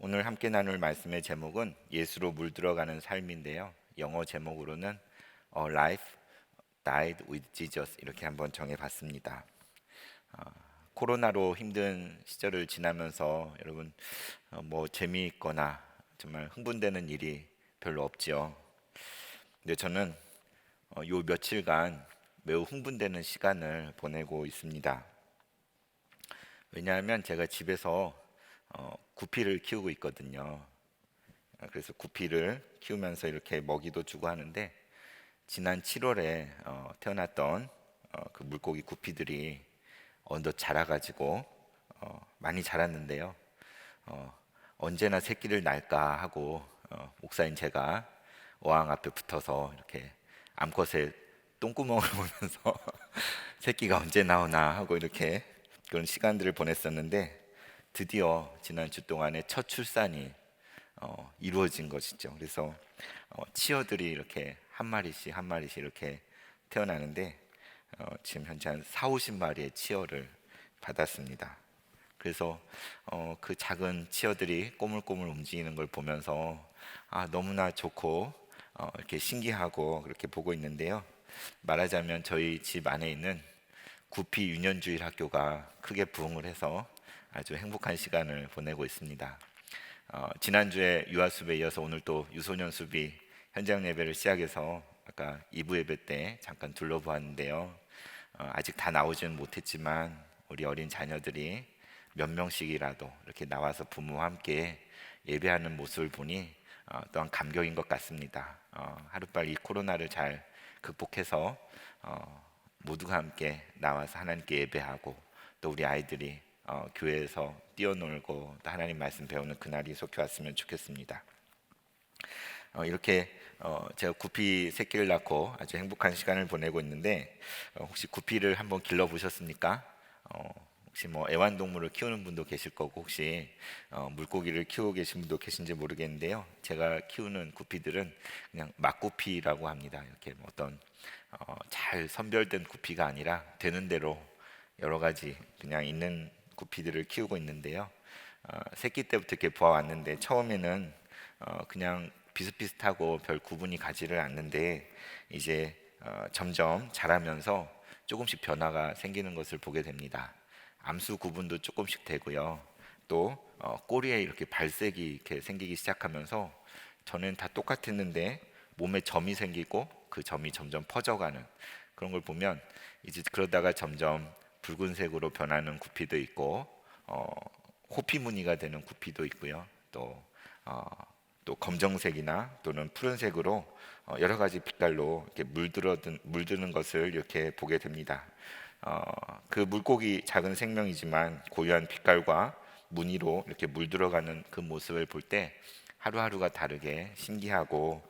오늘 함께 나눌 말씀의 제목은 예수로 물들어가는 삶인데요. 영어 제목으로는 A Life Died with Jesus 이렇게 한번 정해봤습니다. 코로나로 힘든 시절을 지나면서 여러분 뭐 재미있거나 정말 흥분되는 일이 별로 없지요. 근데 저는 요 며칠간 매우 흥분되는 시간을 보내고 있습니다. 왜냐하면 제가 집에서 구피를 키우고 있거든요. 그래서 구피를 키우면서 이렇게 먹이도 주고 하는데 지난 7월에 태어났던 그 물고기 구피들이 어느덧 자라가지고 많이 자랐는데요. 어, 언제나 새끼를 낳을까 하고 목사인 제가 어항 앞에 붙어서 이렇게 암컷의 똥구멍을 보면서 새끼가 언제 나오나 하고 이렇게 그런 시간들을 보냈었는데 드디어 지난 주 동안에 첫 출산이 이루어진 것이죠. 그래서 치어들이 이렇게 한 마리씩 한 마리씩 이렇게 태어나는데 지금 현재 한 4, 50마리의 치어를 받았습니다. 그래서 그 작은 치어들이 꼬물꼬물 움직이는 걸 보면서 너무나 좋고 이렇게 신기하고 그렇게 보고 있는데요. 말하자면 저희 집 안에 있는 구피 유년주일 학교가 크게 부흥을 해서 아주 행복한 시간을 보내고 있습니다. 지난주에 유아수업에 이어서 오늘 또 유소년 수비 현장 예배를 시작해서 아까 2부 예배 때 잠깐 둘러보았는데요. 아직 다 나오지는 못했지만 우리 어린 자녀들이 몇 명씩이라도 이렇게 나와서 부모와 함께 예배하는 모습을 보니 또한 감격인 것 같습니다. 하루빨리 이 코로나를 잘 극복해서 모두가 함께 나와서 하나님께 예배하고 또 우리 아이들이 교회에서 뛰어놀고 또 하나님 말씀 배우는 그날이 속히 왔으면 좋겠습니다. 이렇게 제가 구피 새끼를 낳고 아주 행복한 시간을 보내고 있는데 혹시 구피를 한번 길러 보셨습니까? 혹시 뭐 애완동물을 키우는 분도 계실 거고 혹시 물고기를 키우고 계신 분도 계신지 모르겠는데요. 제가 키우는 구피들은 그냥 막구피라고 합니다. 이렇게 뭐 어떤 잘 선별된 구피가 아니라 되는 대로 여러 가지 그냥 있는 구피들을 키우고 있는데요. 새끼 때부터 이렇게 보아왔는데 처음에는 그냥 비슷비슷하고 별 구분이 가지를 않는데 이제 점점 자라면서 조금씩 변화가 생기는 것을 보게 됩니다. 암수 구분도 조금씩 되고요. 또 꼬리에 이렇게 발색이 이렇게 생기기 시작하면서 전엔 다 똑같았는데 몸에 점이 생기고 그 점이 점점 퍼져가는 그런 걸 보면 이제 그러다가 점점 붉은색으로 변하는 구피도 있고 호피 무늬가 되는 구피도 있고요. 어, 또 검정색이나 또는 푸른색으로 여러 가지 빛깔로 이렇게 물드는 것을 이렇게 보게 됩니다. 그 물고기 작은 생명이지만 고유한 빛깔과 무늬로 이렇게 물들어가는 그 모습을 볼 때 하루하루가 다르게 신기하고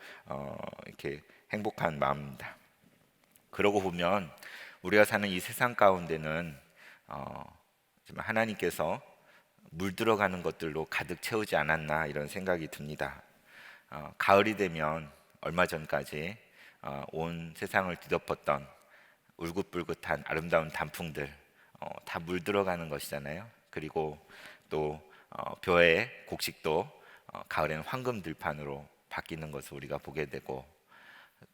이렇게 행복한 마음입니다. 그러고 보면 우리가 사는 이 세상 가운데는 정말 하나님께서 물들어가는 것들로 가득 채우지 않았나 이런 생각이 듭니다. 가을이 되면 얼마 전까지 온 세상을 뒤덮었던 울긋불긋한 아름다운 단풍들 다 물들어가는 것이잖아요. 그리고 또 벼의 곡식도 가을에는 황금 들판으로 바뀌는 것을 우리가 보게 되고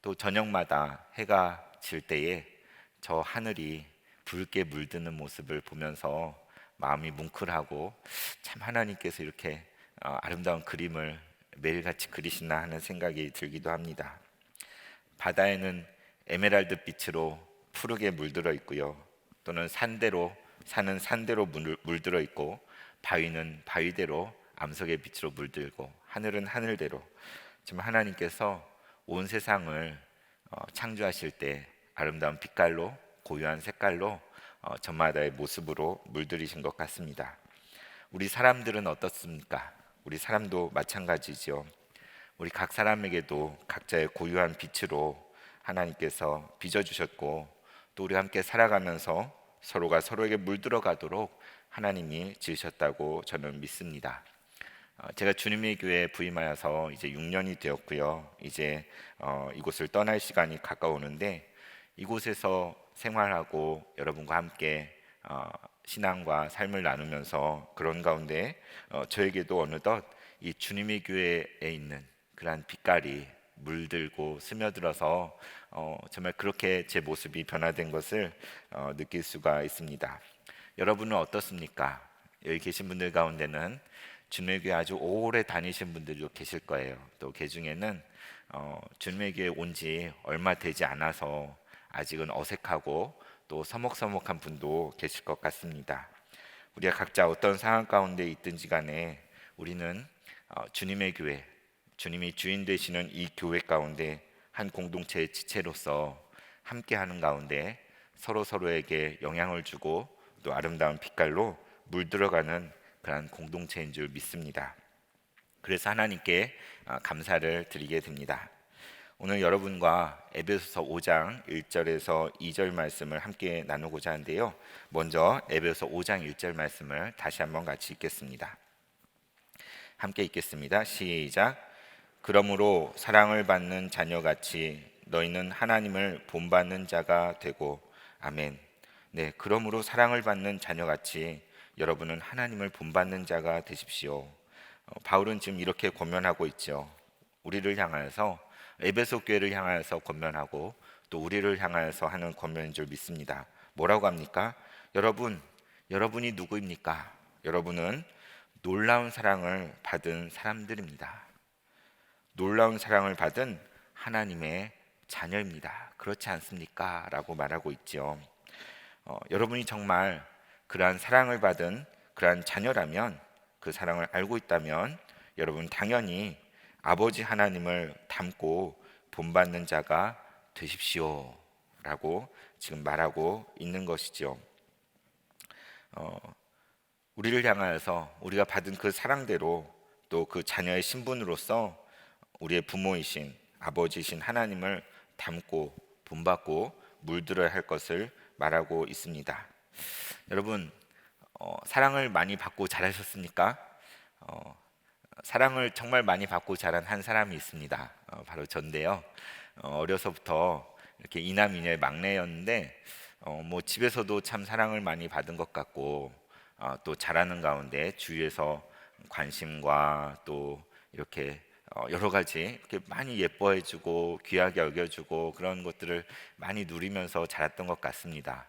또 저녁마다 해가 질 때에 저 하늘이 붉게 물드는 모습을 보면서 마음이 뭉클하고 참 하나님께서 이렇게 아름다운 그림을 매일같이 그리시나 하는 생각이 들기도 합니다. 바다에는 에메랄드 빛으로 푸르게 물들어 있고요. 또는 산은 산대로 물들어 있고 바위는 바위대로 암석의 빛으로 물들고 하늘은 하늘대로 정말 하나님께서 온 세상을 창조하실 때 아름다운 빛깔로 고유한 색깔로 저마다의 모습으로 물들이신 것 같습니다. 우리 사람들은 어떻습니까? 우리 사람도 마찬가지죠. 우리 각 사람에게도 각자의 고유한 빛으로 하나님께서 빚어주셨고 또 우리 함께 살아가면서 서로가 서로에게 물들어 가도록 하나님이 지으셨다고 저는 믿습니다. 제가 주님의 교회에 부임하여서 이제 6년이 되었고요. 이제 이곳을 떠날 시간이 가까우는데 이곳에서 생활하고 여러분과 함께 신앙과 삶을 나누면서 그런 가운데 저에게도 어느덧 이 주님의 교회에 있는 그러한 빛깔이 물들고 스며들어서 정말 그렇게 제 모습이 변화된 것을 느낄 수가 있습니다. 여러분은 어떻습니까? 여기 계신 분들 가운데는 주님의 교회 아주 오래 다니신 분들도 계실 거예요. 또 그 중에는 주님의 교회 온 지 얼마 되지 않아서 아직은 어색하고 또 서먹서먹한 분도 계실 것 같습니다. 우리가 각자 어떤 상황 가운데 있든지 간에 우리는 주님의 교회, 주님이 주인 되시는 이 교회 가운데 한 공동체의 지체로서 함께하는 가운데 서로에게 영향을 주고 또 아름다운 빛깔로 물들어가는 그런 공동체인 줄 믿습니다. 그래서 하나님께 감사를 드리게 됩니다. 오늘 여러분과 에베소서 5장 1절에서 2절 말씀을 함께 나누고자 하는데요. 먼저 에베소서 5장 1절 말씀을 다시 한번 같이 읽겠습니다. 함께 읽겠습니다. 시작. 그러므로 사랑을 받는 자녀같이 너희는 하나님을 본받는 자가 되고. 아멘. 네, 그러므로 사랑을 받는 자녀같이 여러분은 하나님을 본받는 자가 되십시오. 바울은 지금 이렇게 권면하고 있죠. 우리를 향하여서, 에베소 교회를 향하여서 권면하고 또 우리를 향하여서 하는 권면인 줄 믿습니다. 뭐라고 합니까? 여러분이 누구입니까? 여러분은 놀라운 사랑을 받은 사람들입니다. 놀라운 사랑을 받은 하나님의 자녀입니다. 그렇지 않습니까? 라고 말하고 있죠. 여러분이 정말 그러한 사랑을 받은 그러한 자녀라면, 그 사랑을 알고 있다면 여러분 당연히 아버지 하나님을 닮고 본받는 자가 되십시오 라고 지금 말하고 있는 것이죠. 우리를 향하여서 우리가 받은 그 사랑대로 또 그 자녀의 신분으로서 우리의 부모이신 아버지이신 하나님을 닮고 본받고 물들어야 할 것을 말하고 있습니다. 여러분, 사랑을 많이 받고 자라셨습니까? 사랑을 정말 많이 받고 자란 한 사람이 있습니다. 바로 전데요. 어려서부터 이렇게 이남이녀의 막내였는데 뭐 집에서도 참 사랑을 많이 받은 것 같고 또 자라는 가운데 주위에서 관심과 또 이렇게 여러 가지 이렇게 많이 예뻐해주고 귀하게 여겨주고 그런 것들을 많이 누리면서 자랐던 것 같습니다.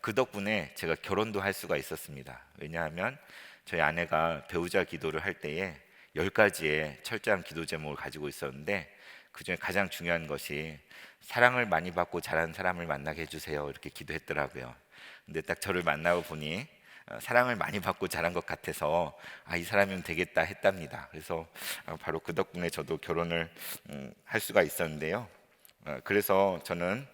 그 덕분에 제가 결혼도 할 수가 있었습니다. 왜냐하면 저희 아내가 배우자 기도를 할 때에 10가지의 철저한 기도 제목을 가지고 있었는데 그중에 가장 중요한 것이 사랑을 많이 받고 자란 사람을 만나게 해주세요 이렇게 기도했더라고요. 근데 딱 저를 만나고 보니 사랑을 많이 받고 자란 것 같아서 이 사람이면 되겠다 했답니다. 그래서 바로 그 덕분에 저도 결혼을 할 수가 있었는데요. 그래서 저는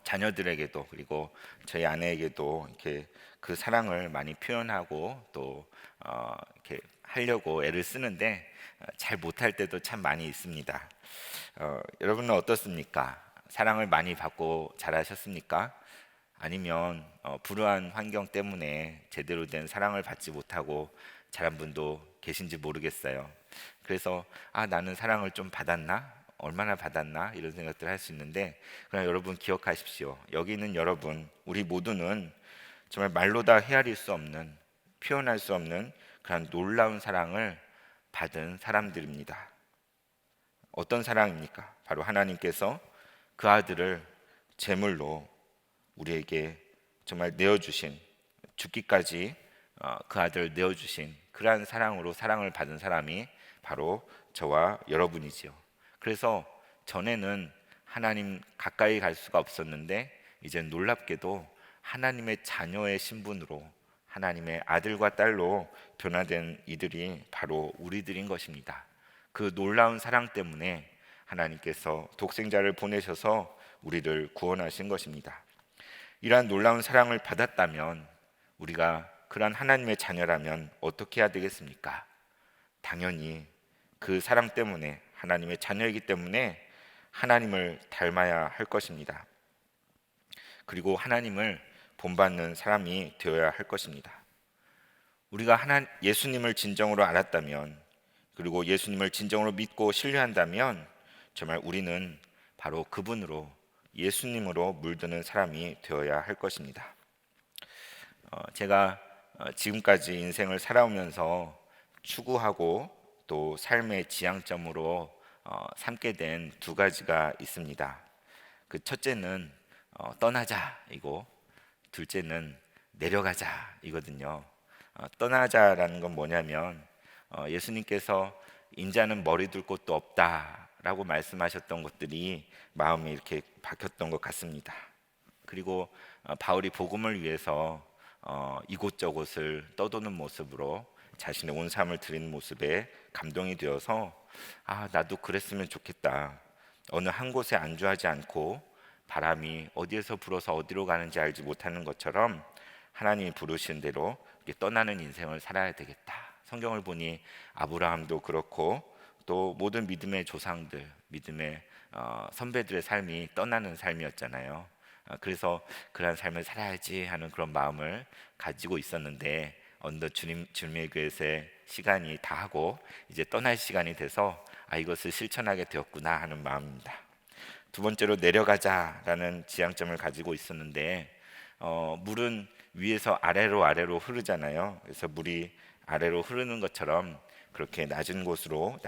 자녀들에게도 그리고 저희 아내에게도 이렇게 그 사랑을 많이 표현하고 또 이렇게 하려고 애를 쓰는데 잘 못할 때도 참 많이 있습니다. 여러분은 어떻습니까? 사랑을 많이 받고 자라셨습니까? 아니면 불우한 환경 때문에 제대로 된 사랑을 받지 못하고 자란 분도 계신지 모르겠어요. 그래서 나는 사랑을 좀 받았나? 얼마나 받았나? 이런 생각들 할 수 있는데 그러나 여러분 기억하십시오. 여기 있는 여러분, 우리 모두는 정말 말로 다 헤아릴 수 없는, 표현할 수 없는 그런 놀라운 사랑을 받은 사람들입니다. 어떤 사랑입니까? 바로 하나님께서 그 아들을 제물로 우리에게 정말 내어주신, 죽기까지 그 아들을 내어주신 그러한 사랑으로 사랑을 받은 사람이 바로 저와 여러분이지요. 그래서 전에는 하나님 가까이 갈 수가 없었는데 이제 놀랍게도 하나님의 자녀의 신분으로 하나님의 아들과 딸로 변화된 이들이 바로 우리들인 것입니다. 그 놀라운 사랑 때문에 하나님께서 독생자를 보내셔서 우리를 구원하신 것입니다. 이러한 놀라운 사랑을 받았다면 우리가 그러한 하나님의 자녀라면 어떻게 해야 되겠습니까? 당연히 그 사랑 때문에 하나님의 자녀이기 때문에 하나님을 닮아야 할 것입니다. 그리고 하나님을 본받는 사람이 되어야 할 것입니다. 우리가 예수님을 진정으로 알았다면 그리고 예수님을 진정으로 믿고 신뢰한다면 정말 우리는 바로 그분으로 예수님으로 물드는 사람이 되어야 할 것입니다. 제가 지금까지 인생을 살아오면서 추구하고 또 삶의 지향점으로 삼게 된 두 가지가 있습니다. 그 첫째는 떠나자이고 둘째는 내려가자 이거든요. 떠나자라는 건 뭐냐면 예수님께서 인자는 머리 둘 곳도 없다라고 말씀하셨던 것들이 마음에 이렇게 박혔던 것 같습니다. 그리고 바울이 복음을 위해서 이곳저곳을 떠도는 모습으로 자신의 온 삶을 드리는 모습에 감동이 되어서 나도 그랬으면 좋겠다. 어느 한 곳에 안주하지 않고 바람이 어디에서 불어서 어디로 가는지 알지 못하는 것처럼 하나님이 부르신 대로 떠나는 인생을 살아야 되겠다. 성경을 보니 아브라함도 그렇고 또 모든 믿음의 조상들, 믿음의 선배들의 삶이 떠나는 삶이었잖아요. 그래서 그런 삶을 살아야지 하는 그런 마음을 가지고 있었는데 어느덧 주님의 교회에서의 시간이 다 하고 이제 떠날 시간이 돼서 이것을 실천하게 되었구나 하는 마음입니다. 두 번째로 내려가자라는 지향점을 가지고 있었는데 물은 위에서 아래로 흐르잖아요. 그래서 물이 아래로 흐르는 것처럼 그렇게 낮은 곳으로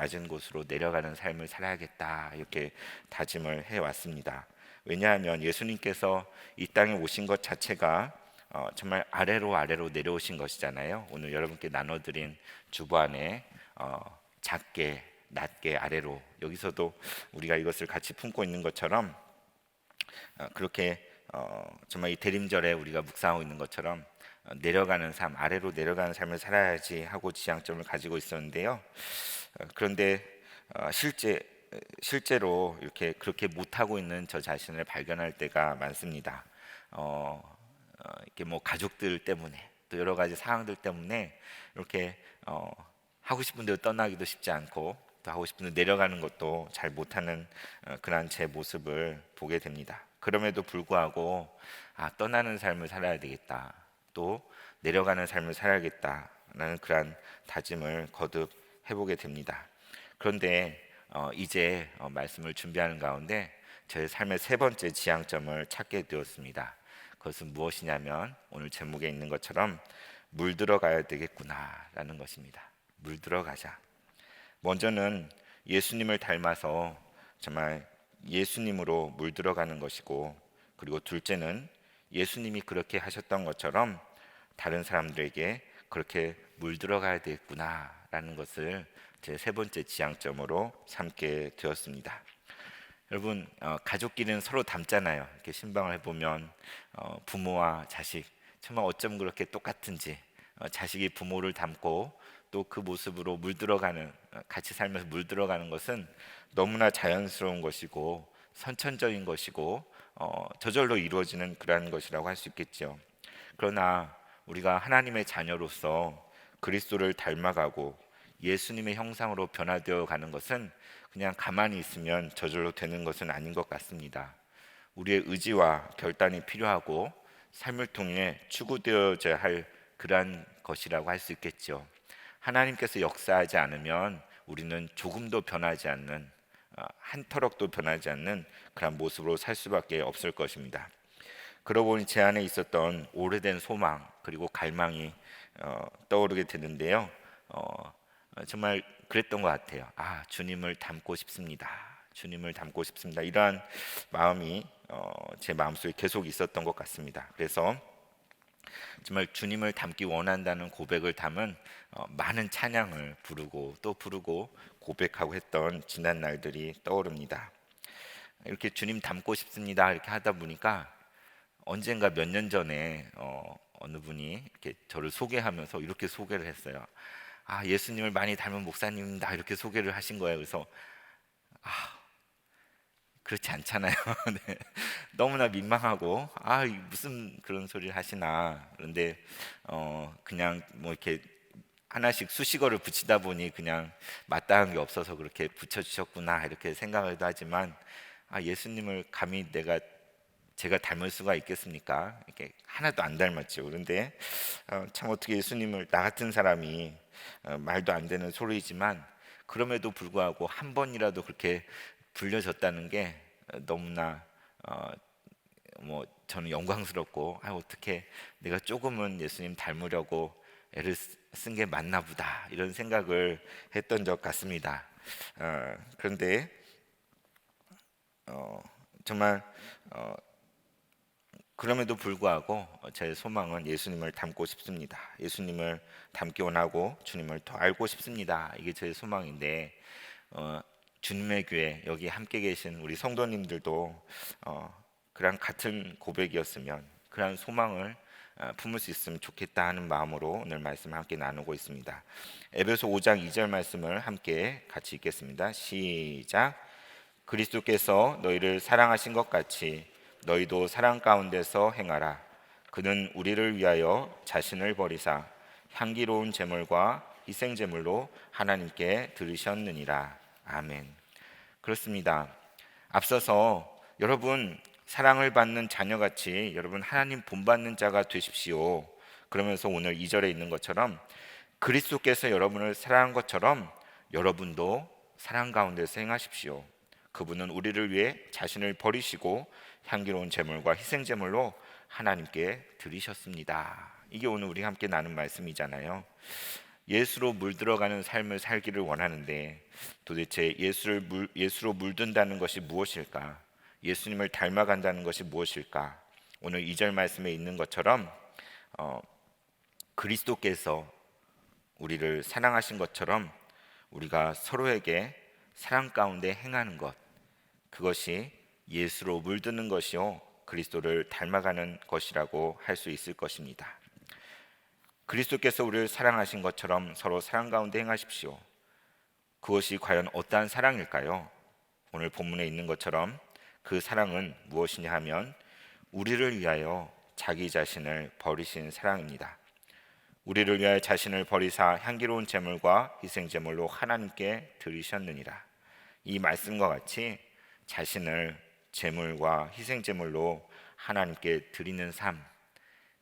내려가는 삶을 살아야겠다 이렇게 다짐을 해왔습니다. 왜냐하면 예수님께서 이 땅에 오신 것 자체가 정말 아래로 내려오신 것이잖아요. 오늘 여러분께 나눠드린 주보 안에 작게 낮게 아래로, 여기서도 우리가 이것을 같이 품고 있는 것처럼 그렇게 정말 이 대림절에 우리가 묵상하고 있는 것처럼 내려가는 삶, 아래로 내려가는 삶을 살아야지 하고 지향점을 가지고 있었는데요. 그런데 실제로 이렇게 그렇게 못하고 있는 저 자신을 발견할 때가 많습니다. 이렇게 뭐 가족들 때문에 또 여러 가지 상황들 때문에 이렇게 하고 싶은 대로 떠나기도 쉽지 않고 또 하고 싶은 대로 내려가는 것도 잘 못하는 그러한 제 모습을 보게 됩니다. 그럼에도 불구하고 떠나는 삶을 살아야 되겠다, 또 내려가는 삶을 살아야겠다라는 그러한 다짐을 거듭 해보게 됩니다. 그런데 이제 말씀을 준비하는 가운데 제 삶의 세 번째 지향점을 찾게 되었습니다. 그것은 무엇이냐면 오늘 제목에 있는 것처럼 물들어 가야 되겠구나라는 것입니다. 물들어 가자. 먼저는 예수님을 닮아서 정말 예수님으로 물들어 가는 것이고, 그리고 둘째는 예수님이 그렇게 하셨던 것처럼 다른 사람들에게 그렇게 물들어 가야 되겠구나라는 것을 제 세 번째 지향점으로 삼게 되었습니다. 여러분, 가족끼리는 서로 닮잖아요. 이렇게 신방을 해보면 부모와 자식 정말 어쩜 그렇게 똑같은지, 자식이 부모를 닮고 또 그 모습으로 물들어가는, 같이 살면서 물들어가는 것은 너무나 자연스러운 것이고 선천적인 것이고 저절로 이루어지는 그러한 것이라고 할 수 있겠죠. 그러나 우리가 하나님의 자녀로서 그리스도를 닮아가고 예수님의 형상으로 변화되어 가는 것은 그냥 가만히 있으면 저절로 되는 것은 아닌 것 같습니다. 우리의 의지와 결단이 필요하고 삶을 통해 추구되어져야 할 그러한 것이라고 할 수 있겠죠. 하나님께서 역사하지 않으면 우리는 조금도 변하지 않는, 한 터럭도 변하지 않는 그런 모습으로 살 수밖에 없을 것입니다. 그러고 보니 제 안에 있었던 오래된 소망 그리고 갈망이 떠오르게 되는데요. 정말 그랬던 것 같아요. 주님을 닮고 싶습니다. 주님을 닮고 싶습니다. 이러한 마음이 제 마음속에 계속 있었던 것 같습니다. 그래서 정말 주님을 닮기 원한다는 고백을 담은 많은 찬양을 부르고 또 부르고 고백하고 했던 지난 날들이 떠오릅니다. 이렇게 주님 닮고 싶습니다 이렇게 하다 보니까 언젠가 몇 년 전에 어느 분이 이렇게 저를 소개하면서 이렇게 소개를 했어요. 예수님을 많이 닮은 목사님입니다 이렇게 소개를 하신 거예요. 그래서 그렇지 않잖아요. 네. 너무나 민망하고 무슨 그런 소리를 하시나. 그런데 그냥 뭐 이렇게 하나씩 수식어를 붙이다 보니 그냥 마땅한 게 없어서 그렇게 붙여주셨구나 이렇게 생각하기도 하지만 예수님을 감히 제가 닮을 수가 있겠습니까? 이렇게 하나도 안 닮았죠. 그런데 참 어떻게 예수님을, 나 같은 사람이 말도 안 되는 소리이지만 그럼에도 불구하고 한 번이라도 그렇게 불려졌다는 게 너무나 뭐 저는 영광스럽고 어떻게 내가 조금은 예수님 닮으려고 애를 쓴 게 맞나 보다 이런 생각을 했던 적 같습니다. 그런데 정말 그럼에도 불구하고 제 소망은 예수님을 닮고 싶습니다. 예수님을 닮기 원하고 주님을 더 알고 싶습니다. 이게 제 소망인데 주님의 교회 여기 함께 계신 우리 성도님들도 그런 같은 고백이었으면 그런 소망을 품을 수 있으면 좋겠다 하는 마음으로 오늘 말씀을 함께 나누고 있습니다. 에베소 5장 2절 말씀을 함께 같이 읽겠습니다. 시작. 그리스도께서 너희를 사랑하신 것 같이 너희도 사랑 가운데서 행하라. 그는 우리를 위하여 자신을 버리사 향기로운 제물과 희생 제물로 하나님께 드리셨느니라. 아멘. 그렇습니다. 앞서서 여러분 사랑을 받는 자녀같이 여러분 하나님 본받는 자가 되십시오. 그러면서 오늘 2절에 있는 것처럼 그리스도께서 여러분을 사랑한 것처럼 여러분도 사랑 가운데서 행하십시오. 그분은 우리를 위해 자신을 버리시고 향기로운 제물과 희생 제물로 하나님께 드리셨습니다. 이게 오늘 우리 함께 나눈 말씀이잖아요. 예수로 물들어가는 삶을 살기를 원하는데 도대체 예수로 물든다는 것이 무엇일까? 예수님을 닮아간다는 것이 무엇일까? 오늘 2절 말씀에 있는 것처럼 그리스도께서 우리를 사랑하신 것처럼 우리가 서로에게 사랑 가운데 행하는 것, 그것이 예수로 물드는 것이요 그리스도를 닮아가는 것이라고 할 수 있을 것입니다. 그리스도께서 우리를 사랑하신 것처럼 서로 사랑 가운데 행하십시오. 그것이 과연 어떠한 사랑일까요? 오늘 본문에 있는 것처럼 그 사랑은 무엇이냐 하면 우리를 위하여 자기 자신을 버리신 사랑입니다. 우리를 위하여 자신을 버리사 향기로운 제물과 희생 제물로 하나님께 드리셨느니라. 이 말씀과 같이 자신을 제물과 희생 제물로 하나님께 드리는 삶,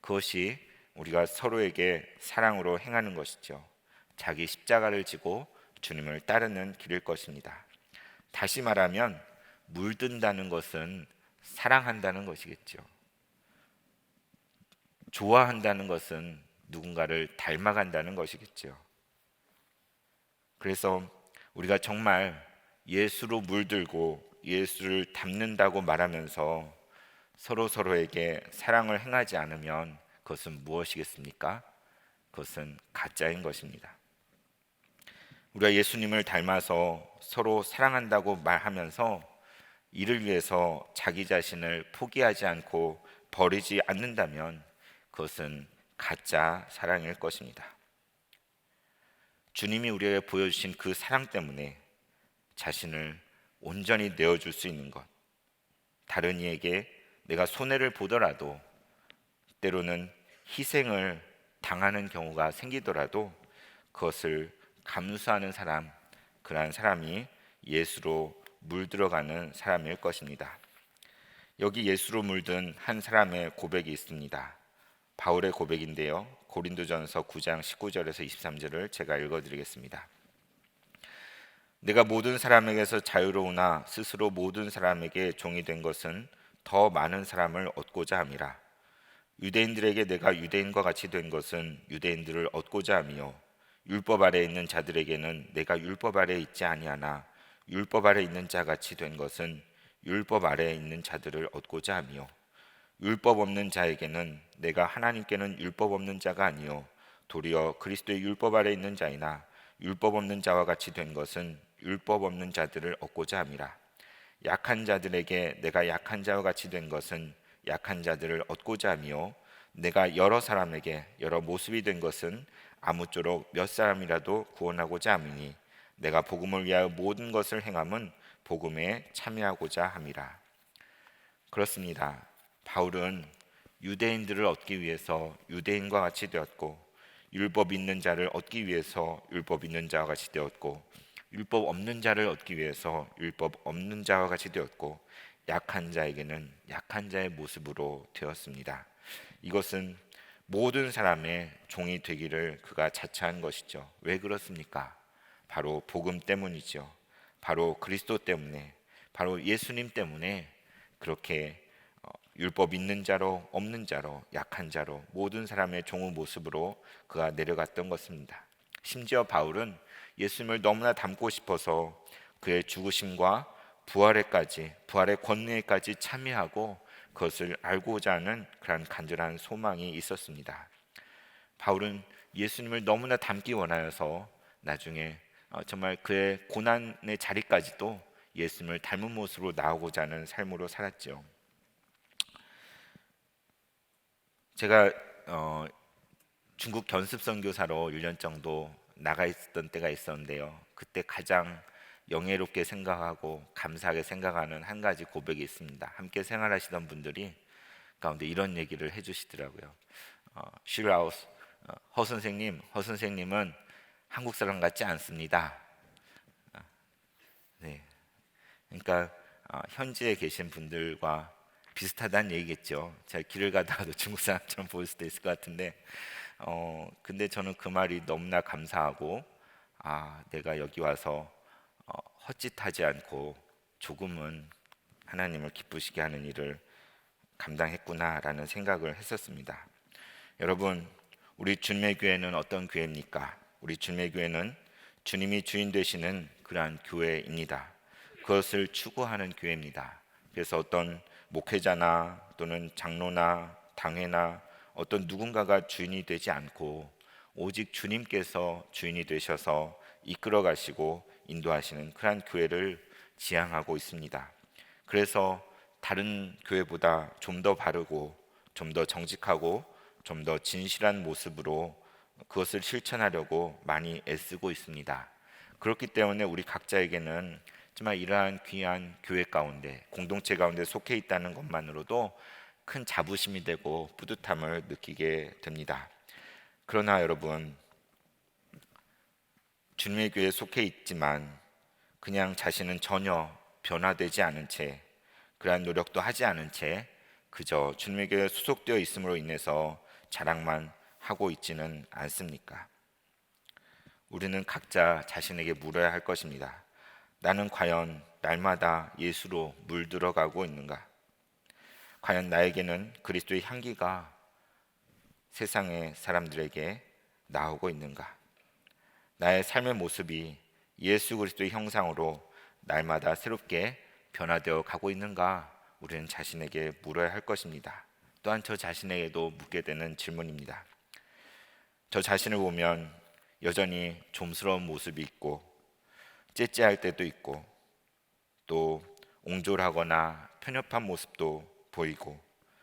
그것이 우리가 서로에게 사랑으로 행하는 것이죠. 자기 십자가를 지고 주님을 따르는 길일 것입니다. 다시 말하면 물든다는 것은 사랑한다는 것이겠죠. 좋아한다는 것은 누군가를 닮아간다는 것이겠죠. 그래서 우리가 정말 예수로 물들고 예수를 닮는다고 말하면서 서로에게 사랑을 행하지 않으면 그것은 무엇이겠습니까? 그것은 가짜인 것입니다. 우리가 예수님을 닮아서 서로 사랑한다고 말하면서 이를 위해서 자기 자신을 포기하지 않고 버리지 않는다면 그것은 가짜 사랑일 것입니다. 주님이 우리에게 보여주신 그 사랑 때문에 자신을 온전히 내어줄 수 있는 것, 다른 이에게 내가 손해를 보더라도 때로는 희생을 당하는 경우가 생기더라도 그것을 감수하는 사람, 그러한 사람이 예수로 물들어가는 사람일 것입니다. 여기 예수로 물든 한 사람의 고백이 있습니다. 바울의 고백인데요, 고린도전서 9장 19절에서 23절을 제가 읽어드리겠습니다. 내가 모든 사람에게서 자유로우나 스스로 모든 사람에게 종이 된 것은 더 많은 사람을 얻고자 함이라. 유대인들에게 내가 유대인과 같이 된 것은 유대인들을 얻고자 함이요 율법 아래 있는 자들에게는 내가 율법 아래 있지 아니하나 율법 아래 있는 자 같이 된 것은 율법 아래 있는 자들을 얻고자 함이요 율법 없는 자에게는 내가 하나님께는 율법 없는 자가 아니요 도리어 그리스도의 율법 아래 있는 자이나 율법 없는 자와 같이 된 것은 율법 없는 자들을 얻고자 함이라. 약한 자들에게 내가 약한 자와 같이 된 것은 약한 자들을 얻고자 함이요 내가 여러 사람에게 여러 모습이 된 것은 아무쪼록 몇 사람이라도 구원하고자 함이니 내가 복음을 위하여 모든 것을 행함은 복음에 참여하고자 함이라. 그렇습니다. 바울은 유대인들을 얻기 위해서 유대인과 같이 되었고 율법 있는 자를 얻기 위해서 율법 있는 자와 같이 되었고 율법 없는 자를 얻기 위해서 율법 없는 자와 같이 되었고 약한 자에게는 약한 자의 모습으로 되었습니다. 이것은 모든 사람의 종이 되기를 그가 자처한 것이죠. 왜 그렇습니까? 바로 복음 때문이죠. 바로 그리스도 때문에, 바로 예수님 때문에 그렇게 율법 있는 자로 없는 자로 약한 자로 모든 사람의 종의 모습으로 그가 내려갔던 것입니다. 심지어 바울은 예수님을 너무나 닮고 싶어서 그의 죽으심과 부활의 권능에까지 참여하고 그것을 알고자 하는 그런 간절한 소망이 있었습니다. 바울은 예수님을 너무나 닮기 원하여서 나중에 정말 그의 고난의 자리까지도 예수님을 닮은 모습으로 나오고자 하는 삶으로 살았죠. 제가 중국 견습 선교사로 1년 정도 나가 있었던 때가 있었는데요. 그때 가장 영예롭게 생각하고 감사하게 생각하는 한 가지 고백이 있습니다. 함께 생활하시던 분들이 가운데 이런 얘기를 해주시더라고요. 슈라우스 허 선생님은 한국 사람 같지 않습니다. 네, 그러니까 현지에 계신 분들과 비슷하다는 얘기겠죠. 제가 길을 가다가도 중국 사람처럼 보일 수도 있을 것 같은데, 근데 저는 그 말이 너무나 감사하고, 내가 여기 와서 헛짓하지 않고 조금은 하나님을 기쁘시게 하는 일을 감당했구나라는 생각을 했었습니다. 여러분, 우리 주님의 교회는 어떤 교회입니까? 우리 주님의 교회는 주님이 주인 되시는 그러한 교회입니다. 그것을 추구하는 교회입니다. 그래서 어떤 목회자나 또는 장로나 당회나 어떤 누군가가 주인이 되지 않고 오직 주님께서 주인이 되셔서 이끌어 가시고 인도하시는 그러한 교회를 지향하고 있습니다. 그래서 다른 교회보다 좀 더 바르고 좀 더 정직하고 좀 더 진실한 모습으로 그것을 실천하려고 많이 애쓰고 있습니다. 그렇기 때문에 우리 각자에게는 정말 이러한 귀한 교회 가운데 공동체 가운데 속해 있다는 것만으로도 큰 자부심이 되고 뿌듯함을 느끼게 됩니다. 그러나 여러분, 주님의 교회에 속해 있지만 그냥 자신은 전혀 변화되지 않은 채 그러한 노력도 하지 않은 채 그저 주님의 교회에 소속되어 있음으로 인해서 자랑만 하고 있지는 않습니까? 우리는 각자 자신에게 물어야 할 것입니다. 나는 과연 날마다 예수로 물들어가고 있는가? 과연 나에게는 그리스도의 향기가 세상의 사람들에게 나오고 있는가? 나의 삶의 모습이 예수 그리스도의 형상으로 날마다 새롭게 변화되어 가고 있는가? 우리는 자신에게 물어야 할 것입니다. 또한 저 자신에게도 묻게 되는 질문입니다. 저 자신을 보면 여전히 좀스러운 모습이 있고 째째할 때도 있고 또 옹졸하거나 편협한 모습도 보이고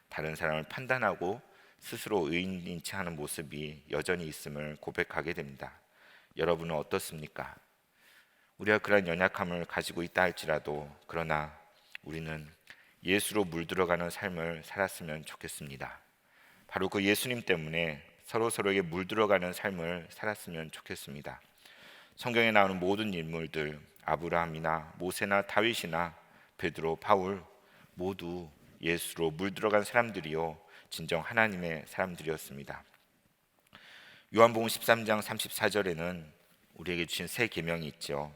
다른 사람을 판단하고 스스로 의인인 체 하는 모습이 여전히 있음을 고백하게 됩니다. 여러분은 어떻습니까? 우리가 그런 연약함을 가지고 있다 할지라도 그러나 우리는 예수로 물들어가는 삶을 살았으면 좋겠습니다. 바로 그 예수님 때문에 서로에게 물들어가는 삶을 살았으면 좋겠습니다. 성경에 나오는 모든 인물들, 아브라함이나 모세나 다윗이나 베드로, 바울 모두 예수로 물들어간 사람들이요 진정 하나님의 사람들이었습니다. 요한복음 13장 34절에는 우리에게 주신 새 계명이 있죠.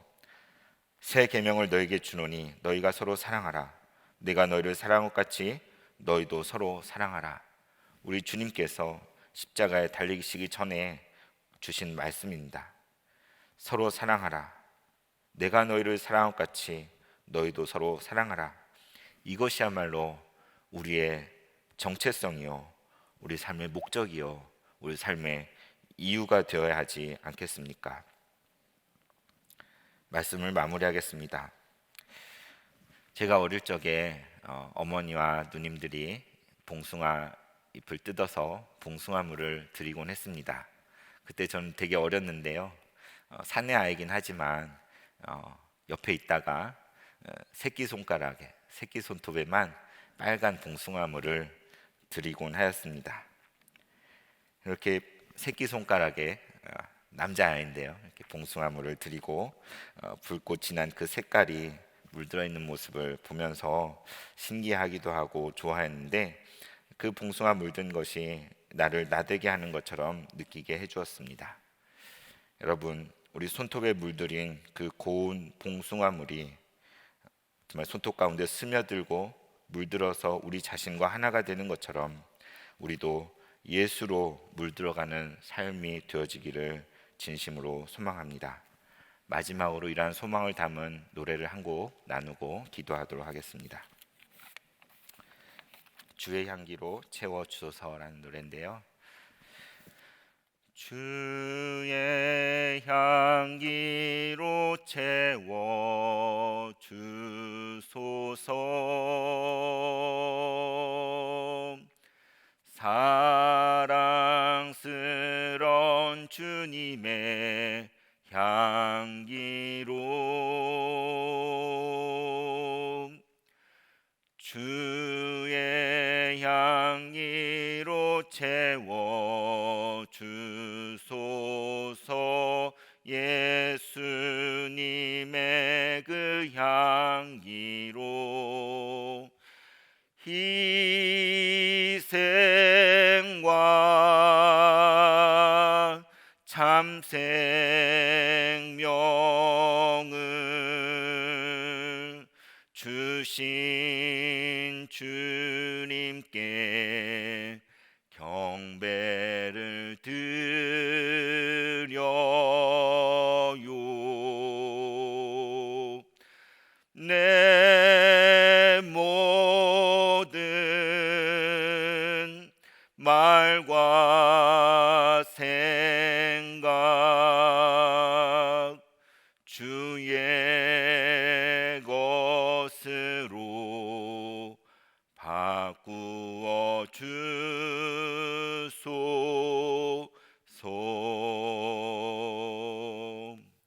새 계명을 너에게 주노니 너희가 서로 사랑하라. 내가 너희를 사랑한 것 같이 너희도 서로 사랑하라. 우리 주님께서 십자가에 달리시기 전에 주신 말씀입니다. 서로 사랑하라. 내가 너희를 사랑한 것 같이 너희도 서로 사랑하라. 이것이야말로 우리의 정체성이요, 우리 삶의 목적이요, 우리 삶의 이유가 되어야 하지 않겠습니까? 말씀을 마무리하겠습니다. 제가 어릴 적에 어머니와 누님들이 봉숭아 잎을 뜯어서 봉숭아물을 드리곤 했습니다. 그때 저는 되게 어렸는데요. 사내 아이긴 하지만 옆에 있다가 새끼손가락에, 새끼손톱에만 빨간 봉숭아물을 드리곤 하였습니다. 이렇게 새끼손가락에 남자아이인데요, 이렇게 봉숭아물을 드리고 붉고 진한 그 색깔이 물들어 있는 모습을 보면서 신기하기도 하고 좋아했는데 그 봉숭아 물든 것이 나를 나대게 하는 것처럼 느끼게 해주었습니다. 여러분, 우리 손톱에 물들인 그 고운 봉숭아물이 정말 손톱 가운데 스며들고 물들어서 우리 자신과 하나가 되는 것처럼 우리도 예수로 물들어가는 삶이 되어지기를 진심으로 소망합니다. 마지막으로 이러한 소망을 담은 노래를 한 곡 나누고 기도하도록 하겠습니다. 주의 향기로 채워주소서라는 노래인데요. 주의 향기로 채워주소서. 사랑스런 주님의 향기로 주의 향기로 채워주소서. 예수님의 그 향기로 희생과 참 생명을 주신 주님께 경배를 드려요. 내 모든 말과 생각 주의 것으로 바꾸어 주소서.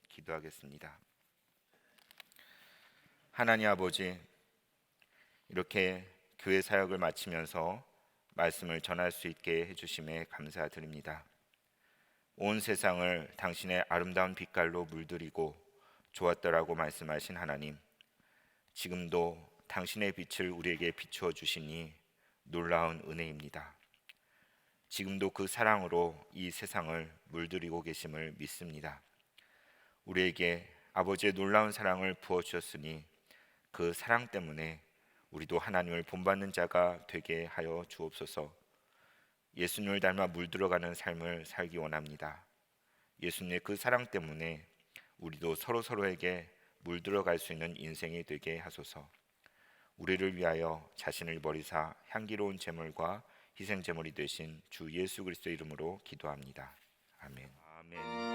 기도하겠습니다. 하나님 아버지, 이렇게 교회 사역을 마치면서 말씀을 전할 수 있게 해주심에 감사드립니다. 온 세상을 당신의 아름다운 빛깔로 물들이고 좋았더라고 말씀하신 하나님, 지금도 당신의 빛을 우리에게 비추어 주시니 놀라운 은혜입니다. 지금도 그 사랑으로 이 세상을 물들이고 계심을 믿습니다. 우리에게 아버지의 놀라운 사랑을 부어주셨으니 그 사랑 때문에 우리도 하나님을 본받는 자가 되게 하여 주옵소서. 예수님을 닮아 물들어가는 삶을 살기 원합니다. 예수님의 그 사랑 때문에 우리도 서로에게 물들어갈 수 있는 인생이 되게 하소서. 우리를 위하여 자신을 버리사 향기로운 제물과 희생 제물이 되신 주 예수 그리스도의 이름으로 기도합니다. 아멘. 아멘.